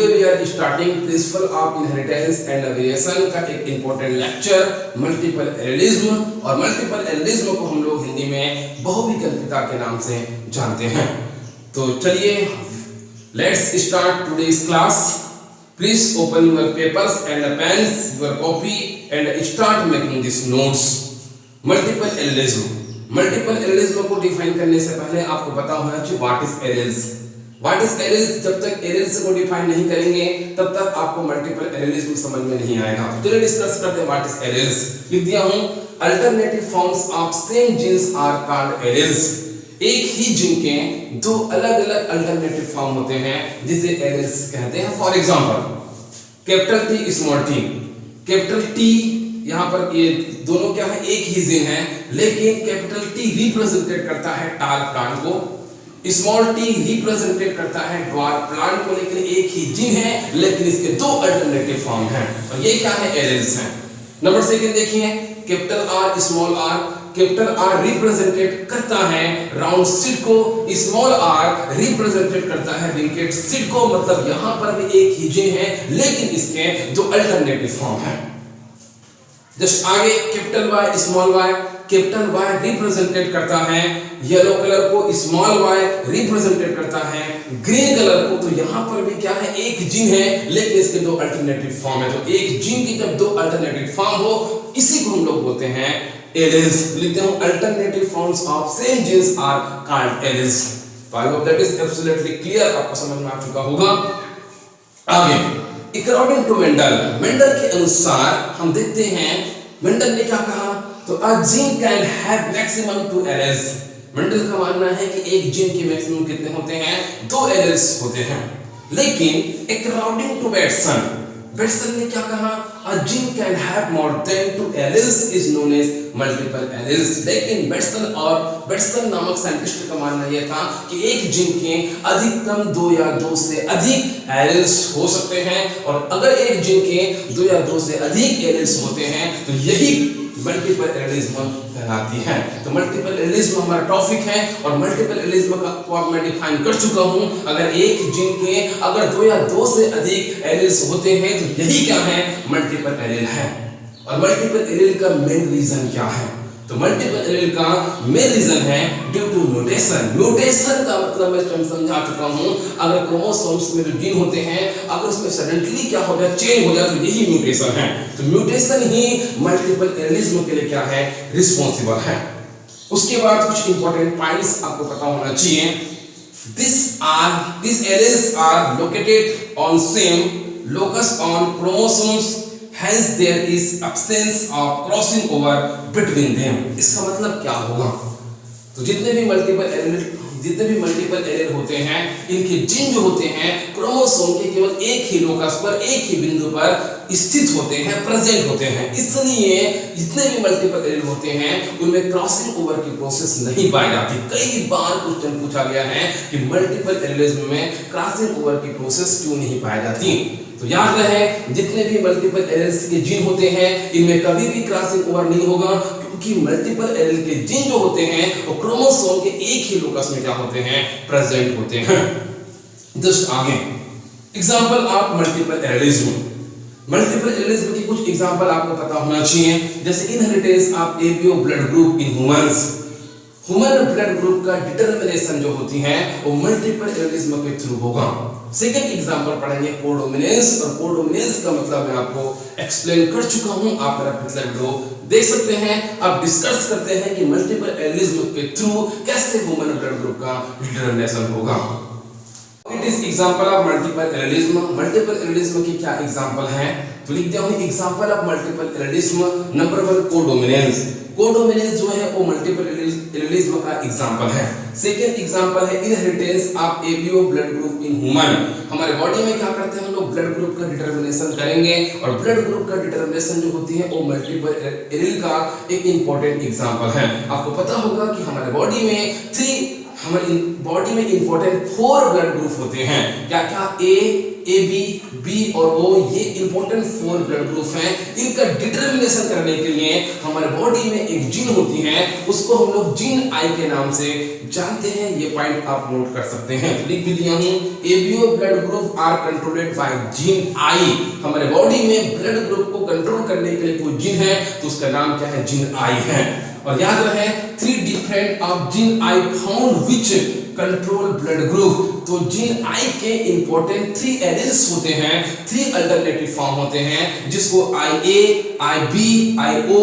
Today we are starting principle of inheritance and variation का एक important lecture multiple allelism. और multiple allelism को हम लोग हिंदी में बहुविकल्पिता के नाम से जानते हैं। तो चलिए let's start today's class. Please open your papers and pains, your copy and start making this notes. Multiple allelism को डिफाइन करने से पहले आपको पता होना चाहिए what is alleles. What is alleles, जब तक एलिल्स को डिफाइन नहीं करेंगे तब तक आपको मल्टीपल एलिलिज्म समझ में नहीं आएगा। चलिए डिस्कस करते हैं व्हाट इज एलिल्स। लिख दिया हूं, alternative forms of same genes are called alleles. एक ही जीन के दो अलग-अलग अल्टरनेटिव फॉर्म होते हैं जिसे एलिल्स कहते हैं। For example capital T small T. Capital T यहाँ पर ये दोनों क्या है, एक ही जीन है, लेकिन कैपिटल टी रिप्रेजेंटेट करता है टाल प्लांट को, स्मॉल टी रिप्रेजेंटेट करता है ड्वार्फ प्लांट को, लेकिन एक ही जीन है लेकिन इसके दो अल्टरनेटिव फॉर्म हैं। और ये क्या है, एलिल्स हैं। नंबर सेकंड देखिए, capital R small R. Capital R represent करता है राउंड सीड को, स्मॉल आर रिप्रेजेंटेट करता है रिंकेट सीड को। मतलब यहां पर भी एक ही जीन है लेकिन इसके दो अल्टरनेटिव फॉर्म हैं। जस्ट आगे capital Y small Y. Capital Y represent करता है येलो कलर को, स्मॉल वाई रिप्रेजेंटेट करता है ग्रीन कलर को। तो यहां पर भी क्या है, एक जीन है लेकिन इसके दो अल्टरनेटिव फॉर्म है। तो एक जीन की जब दो अल्टरनेटिव फॉर्म हो इसी को हम लोग बोलते हैं एलिल्स। लिखते हूं, alternative forms of same genes are called alleles. I hope that is absolutely clear, आपको समझ में आ चुका होगा। आगे अकॉर्डिंग टू मेंडल के अनुसार हम देखते हैं मेंडल ने क्या कहा, तो अ gene can have maximum 2 alleles. Mendel का मानना है कि एक जीन के मैक्सिमम कितने होते हैं, 2 एलिल्स होते हैं। लेकिन अकॉर्डिंग टू बेटसन ने क्या कहा, a gene can have more than 2 alleles is known as multiple alleles. लेकिन बेटसन नामक साइंटिस्ट का मानना यह था कि एक जीन के अधिकतम 2 या 2 से अधिक एलिल्स हो सकते हैं, और अगर एक जीन के 2 या 2 से अधिक एलिल्स होते हैं तो यही मल्टीपल एलिलिज्म कहलाती है। तो मल्टीपल एलिलिज्म हमारा टॉपिक है और मल्टीपल एलिलिज्म को अब मैं डिफाइन कर चुका हूं। अगर एक जीन के अगर 2 या 2 से अधिक एलिल्स होते हैं तो यही क्या है, मल्टीपल एलिल है। और मल्टीपल एलिल का मेन रीजन क्या है, तो मल्टीपल एलिल का मेन रीजन है ड्यू टू म्यूटेशन। म्यूटेशन का मतलब मैं समझा चुका हूं, अगर क्रोमोसोम्स में जो जीन होते हैं अगर उसमें सडनली क्या हो जाए, चेंज हो जाए, तो यही म्यूटेशन है। तो म्यूटेशन ही मल्टीपल एलिलिज्म के लिए क्या है, रिस्पांसिबल है। उसके बाद कुछ इंपॉर्टेंट पॉइंट्स आपको पता होना चाहिए। This alleles are located on same locus on chromosomes, hence there is absence of crossing over between them। इसका मतलब क्या होगा, तो जितने भी मल्टीपल एलिल होते हैं इनके जीन जो होते हैं क्रोमोसोम के केवल एक ही लोकस पर, एक ही बिंदु पर स्थित होते हैं, प्रेजेंट होते हैं। इसलिए जितने भी मल्टीपल एलिल होते हैं उनमें क्रॉसिंग ओवर की प्रोसेस नहीं पाई जाती। कई बार क्वेश्चन पूछा गया है कि मल्टीपल एलिलिज्म में क्रॉसिंग ओवर की प्रोसेस क्यों नहीं पाई जाती। तो याद रहे, जितने भी मल्टीपल एलिल्स के जीन होते हैं इनमें कभी भी क्रॉसिंग ओवर नहीं होगा, क्योंकि मल्टीपल एलिल के जीन जो होते हैं वो क्रोमोसोम के एक ही लोकस में क्या होते हैं, प्रेजेंट होते हैं। जस्ट आगे example of multiple allelism. Multiple allelism की कुछ एग्जांपल आपको पता होना चाहिए, जैसे inheritance of ABO blood group in humans. Human blood group का डिटरमिनेशन जो होती है वो मल्टीपल एलिलिज्म के थ्रू होगा। सेकंड एग्जांपल पढ़ेंगे कोडोमिनेंस, और कोडोमिनेंस का मतलब मैं आपको एक्सप्लेन कर चुका हूं, आप मेरा पिछला वीडियो देख सकते हैं। अब डिस्कस करते हैं कि मल्टीपल एलिलिज्म के थ्रू कैसे ह्यूमन ब्लड ग्रुप का डिटरमिनेशन होगा। It is example of multiple allelism. Multiple allelism की क्या एग्जांपल है, तो लिख दिया हूं example of multiple allelism. Number 1 codominance. Codominance जो है वो मल्टीपल एलिलिज्म का एग्जांपल है। सेकंड एग्जांपल है inheritance of ABO blood group in human. हमारे बॉडी में क्या करते हैं हम लोग, ब्लड ग्रुप का डिटरमिनेशन करेंगे, और ब्लड ग्रुप का डिटरमिनेशन जो होती है वो मल्टीपल एलिल का एक इंपॉर्टेंट एग्जांपल है। आपको पता होगा कि हमारे बॉडी में 3 हमारे बॉडी में इंपॉर्टेंट 4 ब्लड ग्रुप होते हैं। क्या क्या? ए बी, बी और ओ, ये इंपॉर्टेंट 4 ब्लड ग्रुप हैं। इनका डिटर्मिनेशन करने के लिए हमारे बॉडी में एक जीन होती है, उसको हम लोग जीन आई के नाम से जानते हैं। ये पॉइंट आप नोट कर सकते हैं, लिख भी दिया हूं। ABO blood group are controlled by gene I. हमारे बॉडी में ब्लड ग्रुप को कंट्रोल करने के लिए कोई जीन है, तो उसका नाम क्या है? जीन आई है। और याद रहे 3 different of gene I found which control blood group. तो जीन आई के इंपॉर्टेंट 3 एलील्स होते हैं, 3 अल्टरनेटिव फॉर्म होते हैं, जिसको आई ए, आई बी, आई ओ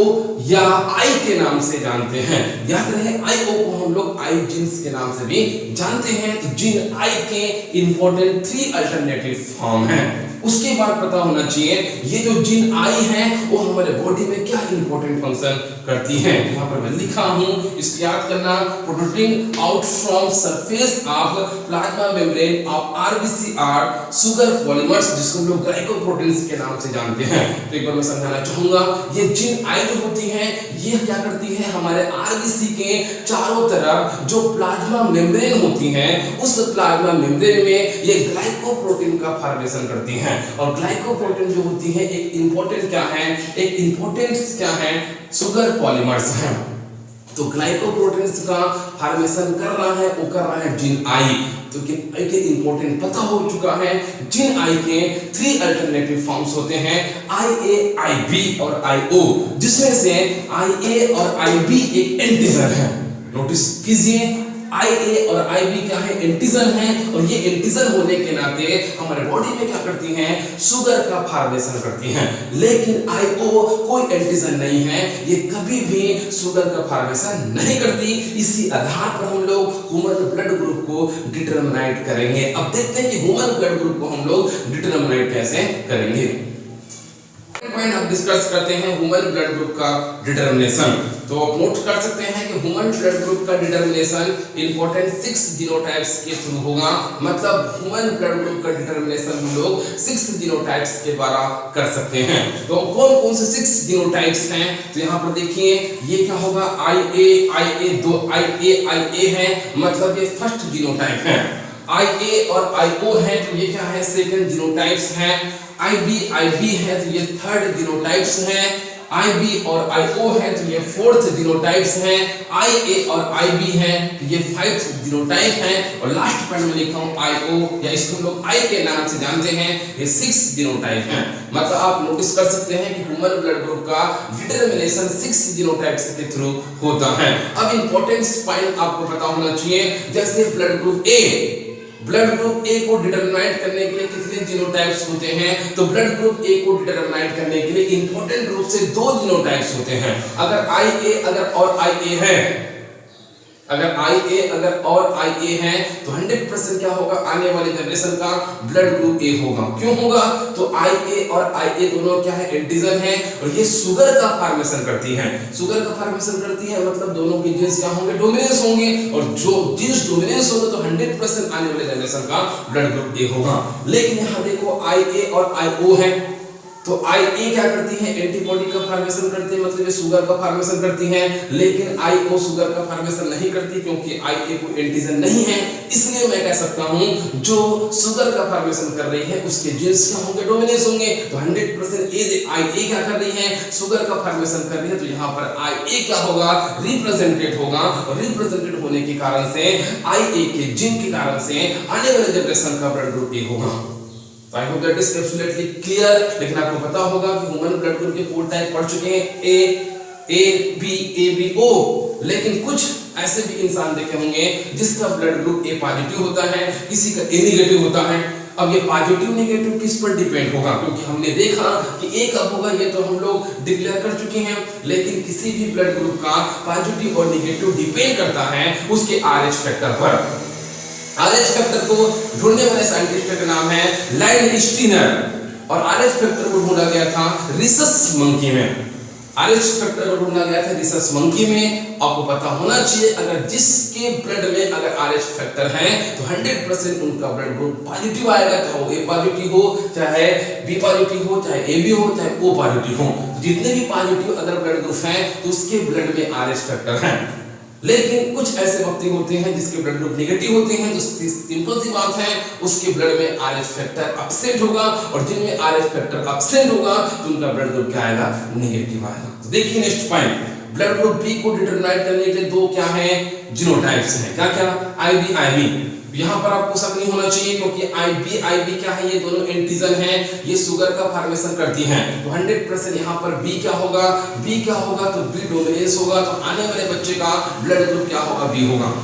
या आई के नाम से जानते हैं। याद रहे आई ओ को हम लोग आई जीन्स के नाम से भी जानते हैं। तो जीन आई के इंपॉर्टेंट 3 अल्टरनेटिव फॉर्म हैं। उसके बाद पता होना चाहिए ये जो जीन आई है वो हमारे बॉडी में क्या इंपॉर्टेंट फंक्शन करती है। यहाँ पर मैं लिखा हूँ, इसको याद करना। Producing out from surface of plasma membrane of RBC are sugar polymers, जिसको हम लोग ग्लाइकोप्रोटीन्स के नाम से जानते हैं। तो एक बार मैं समझाना चाहूंगा, ये जीन आई जो होती है ये क्या करती है? हमारे आरबीसी के चारों तरफ जो प्लाज्मा मेम्ब्रेन होती है, उस प्लाज्मा मेम्ब्रेन में ये ग्लाइकोप्रोटीन का फॉर्मेशन करती है। और ग्लाइकोप्रोटीन जो होती है एक इंपॉर्टेंट क्या है? एक इंपॉर्टेंट क्या है? शुगर पॉलीमर्स है। तो ग्लाइकोप्रोटीन्स का फॉर्मेशन कर रहा है, वो कर रहा है जीन आई। तो आई के इंपॉर्टेंट पता हो चुका है। जीन आई के 3 अल्टरनेटिव फॉर्म्स होते हैं, आई ए, आई बी और आई ओ, जिसमें से आई ए और आई बी एक एंटीजन है। नोटिस कीजिए, आई ए और आई बी क्या है? एंटीजन है। और ये एंटीजन होने के नाते हमारे बॉडी में क्या करती हैं? शुगर का फॉर्मेशन करती हैं। लेकिन आई ओ कोई एंटीजन नहीं है, ये कभी भी शुगर का फॉर्मेशन नहीं करती। इसी आधार पर हम लोग ह्यूमन ब्लड ग्रुप को डिटरमाइन करेंगे। अब देखते हैं कि ह्यूमन ब्लड ग्रुप को हम लोग डिटरमाइन कैसे करेंगे। पॉइंट हम डिस्कस करते हैं ह्यूमन ब्लड ग्रुप का डिटरमिनेशन। तो आप नोट कर सकते हैं कि ह्यूमन ब्लड ग्रुप का डिटरमिनेशन इंपॉर्टेंट 6 जीनोटाइप्स के थ्रू होगा। मतलब ह्यूमन ब्लड ग्रुप का डिटरमिनेशन हम लोग 6 जीनोटाइप्स के द्वारा कर सकते हैं। तो कौन कौन से 6 जीनोटाइप्स हैं? तो यहाँ पर देखिए, ये क्या होगा? आई ए 2 आई ए है, मतलब ये फर्स्ट जीनोटाइप है। आई ए और आई ओ है, तो ये क्या है? सेकंड जीनोटाइप्स है। आई बी है, तो ये थर्ड जीनोटाइप्स है। आई बी और आई ओ है, तो ये फोर्थ जीनोटाइप्स है। आई ए और आई बी है, तो ये 5th जीनोटाइप है। और लास्ट पॉइंट में लिखा हूं आई ओ, या इसको हम लोग आई के नाम से जानते हैं, ये 6 जीनोटाइप है। मतलब आप नोटिस कर सकते हैं कि ह्यूमन ब्लड ग्रुप का डिटरमिनेशन 6 जीनोटाइप्स के थ्रू होता है। अब इंपॉर्टेंट पॉइंट आपको पता होना चाहिए, जैसे blood group A, blood group A को डिटरमाइन करने के लिए कितने जीनोटाइप्स होते हैं? तो ब्लड ग्रुप ए को डिटरमाइन करने के लिए इंपॉर्टेंट रूप से 2 जीनोटाइप्स होते हैं। अगर आई ए और आई ए है, अगर आई ए और आई ए है, तो 100% क्या होगा? आने वाले जनरेशन का ब्लड ग्रुप ए होगा। क्यों होगा? तो आई ए और आई ए दोनों क्या है? एंटीजन है, और ये शुगर का फॉर्मेशन करती है। शुगर का फॉर्मेशन करती है, मतलब दोनों के जीन्स क्या होंगे? डोमिनेंस होंगे। और जो जीन्स डोमिनेंस होगा तो 100% आने वाले जनरेशन का ब्लड ग्रुप ए होगा। लेकिन यहाँ देखो, आई ए और आई ओ है, तो आई ए क्या करती है? एंटीबॉडी का फॉर्मेशन करती है, मतलब ये शुगर का फॉर्मेशन करती है। लेकिन आई ओ शुगर का फॉर्मेशन नहीं करती, क्योंकि आई ए कोई एंटीजन नहीं है। इसलिए मैं कह सकता हूं जो शुगर का फॉर्मेशन कर रही है उसके जीन्स क्या होंगे? डोमिनेंस होंगे। तो 100% आई ए क्या कर रही है? शुगर का फॉर्मेशन कर रही है। तो यहाँ पर आई ए क्या होगा? रिप्रेजेंटेड होगा। और रिप्रेजेंटेड होने के कारण से आई ए के जीन के कारण से आने वाले जनरेशन का ब्लड ग्रुप ए होगा। आई hope that is absolutely clear. लेकिन आपको पता होगा कि ह्यूमन ब्लड ग्रुप के 4 टाइप पढ़ चुके हैं, ए बी ओ। लेकिन कुछ ऐसे भी इंसान देखे होंगे जिसका ब्लड ग्रुप ए पॉजिटिव होता है, किसी का ए नेगेटिव होता है। अब ये पॉजिटिव नेगेटिव किस पर डिपेंड होगा? क्योंकि हमने देखा कि ए कब होगा ये तो हम लोग डिक्लेयर कर चुके हैं। लेकिन किसी भी ब्लड ग्रुप का पॉजिटिव और नेगेटिव डिपेंड करता है उसके आरएच फैक्टर पर। आरएच फैक्टर को ढूंढने वाले साइंटिस्ट का नाम है लैंडस्टीनर, और आरएच फैक्टर को ढूंढा गया था रिसस मंकी में। आरएच फैक्टर को ढूंढा गया था रिसस मंकी में। आपको पता होना चाहिए, अगर जिसके ब्लड में अगर आरएच फैक्टर है तो 100% उनका ब्लड ग्रुप पॉजिटिव आएगा, चाहे वो ए पॉजिटिव हो, चाहे बी पॉजिटिव हो, चाहे ए बी हो, चाहे ओ पॉजिटिव हो। जितने भी पॉजिटिव अगर ब्लड ग्रुप हैं तो उसके ब्लड में आरएच फैक्टर है। लेकिन कुछ ऐसे व्यक्ति होते हैं जिसके ब्लड ग्रुप नेगेटिव होते हैं, तो सिंपल सी बात है उसके ब्लड में आरएच फैक्टर एब्सेंट होगा, और जिनमें आरएच फैक्टर एब्सेंट होगा तो उनका ब्लड ग्रुप क्या आएगा, नेगेटिव आएगा। तो देखिए next point, blood group B को डिटरमाइन करने के लिए दो क्या है, जीनोटाइप्स हैं। क्या क्या, आईबी आईबी। यहाँ पर आपको शक नहीं होना चाहिए क्योंकि आईबी आईबी क्या है, ये दोनों एंटीजन हैं, ये शुगर का फॉर्मेशन करती हैं। तो 100% यहाँ पर बी क्या होगा, बी क्या होगा, तो बी डोमिनेंस होगा, तो आने वाले बच्चे का ब्लड ग्रुप क्या होगा, बी होगा।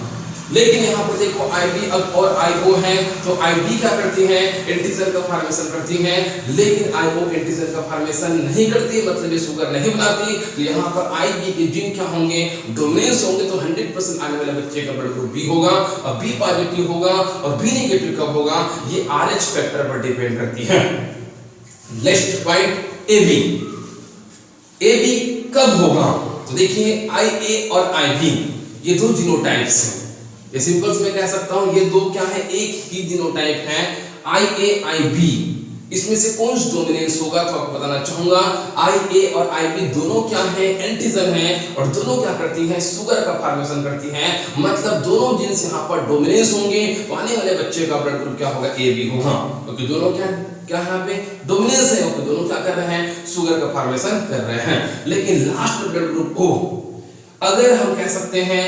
लेकिन यहाँ पर देखो IB और IO है, तो IB क्या करती है, एंटीजन का फॉर्मेशन करती है, लेकिन IO एंटीजन का फॉर्मेशन नहीं करती, मतलब ये शुगर नहीं बनाती। तो यहाँ पर IB के जीन क्या होंगे, डोमिनेंस होंगे, तो 100% आने वाले बच्चे का ब्लड ग्रुप बी होगा, और बी पॉजिटिव होगा, और बी नेगेटिव कब होगा, ये RH फैक्टर पर डिपेंड करती है। Next point, AB। AB कब होगा, तो देखिए IA और IB ये दो जीनोटाइप्स हैं। ये सिंपल से मैं कह सकता हूं ये दो क्या है, एक ही जीनोटाइप है, IAIB। इसमें से कौन सा डोमिनेंस होगा, तो आपको बताना चाहूंगा। IA और IB दोनों क्या है, एंटीजन है, और दोनों क्या करती हैं, शुगर का फॉर्मेशन करती हैं, मतलब दोनों जीन्स यहाँ पर डोमिनेंस होंगे, तो आने वाले बच्चे का ब्लड ग्रुप क्या होगा, AB होगा, क्योंकि दोनों क्या यहाँ पे डोमिनेंस है, क्योंकि दोनों क्या कर रहे हैं, शुगर का फॉर्मेशन कर रहे हैं। लेकिन लास्ट ब्लड ग्रुप को अगर हम कह सकते हैं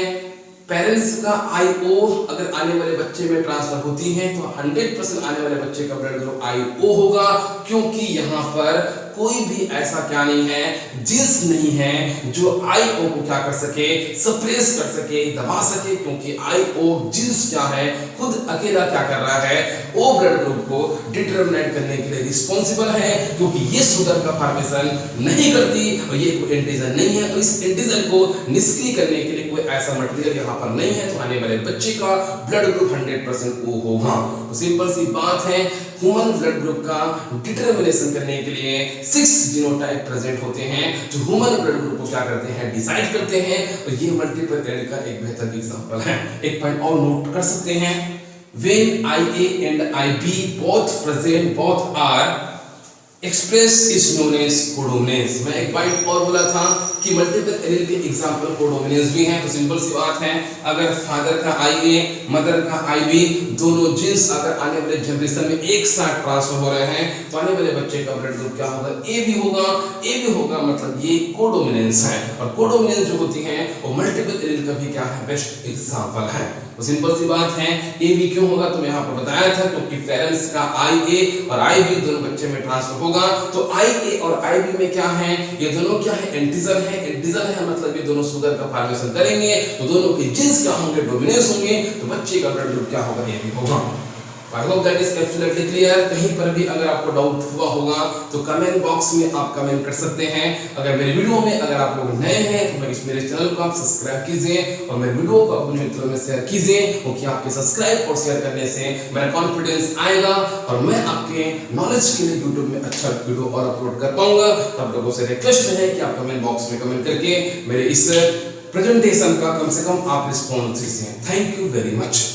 पेरेंट्स का IO अगर आने वाले बच्चे में ट्रांसफर होती है, तो 100% आने वाले बच्चे का ब्लड ग्रुप IO होगा, क्योंकि यहाँ पर कोई भी ऐसा क्या नहीं है, जीन्स नहीं है जो IO को क्या कर सके, सप्रेस कर सके, दबा सके, क्योंकि IO जीन्स क्या है, खुद अकेला क्या कर रहा है, O ब्लड ग्रुप को डिटरमिनेट करने के लिए रिस्पॉन्सिबल है, क्योंकि ये शुगर का फॉर्मेशन नहीं करती, और ये कोई एंटीजन नहीं है, तो इस एंटीजन को निष्क्रिय करने के लिए कोई ऐसा मटेरियल यहाँ पर नहीं है, तो आने वाले बच्चे का ब्लड ग्रुप 100% O होगा। तो सिंपल सी बात है, ह्यूमन ब्लड ग्रुप का डिटरमिनेशन करने के लिए 6 जीनोटाइप प्रेजेंट होते हैं, जो ह्यूमन ब्लड ग्रुप को क्या करते हैं, डिसाइड करते हैं, और ये मल्टीपल एड का एक बेहतर एग्जांपल है। एक पॉइंट और नोट कर सकते हैं, when IA and IB both present, both are express is known as codominance. मैं एक पॉइंट और बोला था कि मल्टीपल एलील के एग्जांपल कोडोमिनेंस भी हैं, तो सिंपल सी बात है, अगर फादर का IA मदर का IB दोनों जीन्स अगर आने वाले जनरेशन में एक साथ ट्रांसफर हो रहे हैं, तो आने वाले बच्चे का ब्लड ग्रुप क्या होगा, AB होगा। AB होगा मतलब ये कोडोमिनेंस है, और कोडोमिनेंस जो होती है वो मल्टीपल एलील का भी क्या है, बेस्ट एग्जांपल है। तो सिंपल सी बात है, AB क्यों होगा, तो मैं यहाँ पर बताया था क्योंकि पेरेंट्स का IA और IB दोनों बच्चे में ट्रांसफर होगा। तो IA और IB में क्या है, ये दोनों क्या है, एंटीजन है। एंटीजन है मतलब ये दोनों शुगर का फॉर्मेशन करेंगे, तो दोनों के जीन्स क्या होंगे, डोमिनेंस होंगे, तो बच्चे का ब्लड ग्रुप क्या होगा, AB होगा। आई hope that is absolutely clear. कहीं पर भी अगर आपको डाउट हुआ होगा तो कमेंट बॉक्स में आप कमेंट कर सकते हैं। अगर मेरे वीडियो में अगर आप लोग नए हैं तो मेरे चैनल को आप सब्सक्राइब कीजिए और मेरे वीडियो को अपने मित्रों में शेयर कीजिए, क्योंकि आपके सब्सक्राइब और शेयर करने से मेरा कॉन्फिडेंस आएगा और मैं आपके नॉलेज के लिए यूट्यूब में अच्छा वीडियो और अपलोड कर पाऊंगा। तो आप लोगों से रिक्वेस्ट है कि आप कमेंट बॉक्स में कमेंट करके मेरे इस प्रेजेंटेशन का कम से कम आप रिस्पॉन्स दीजिए। Thank you very much.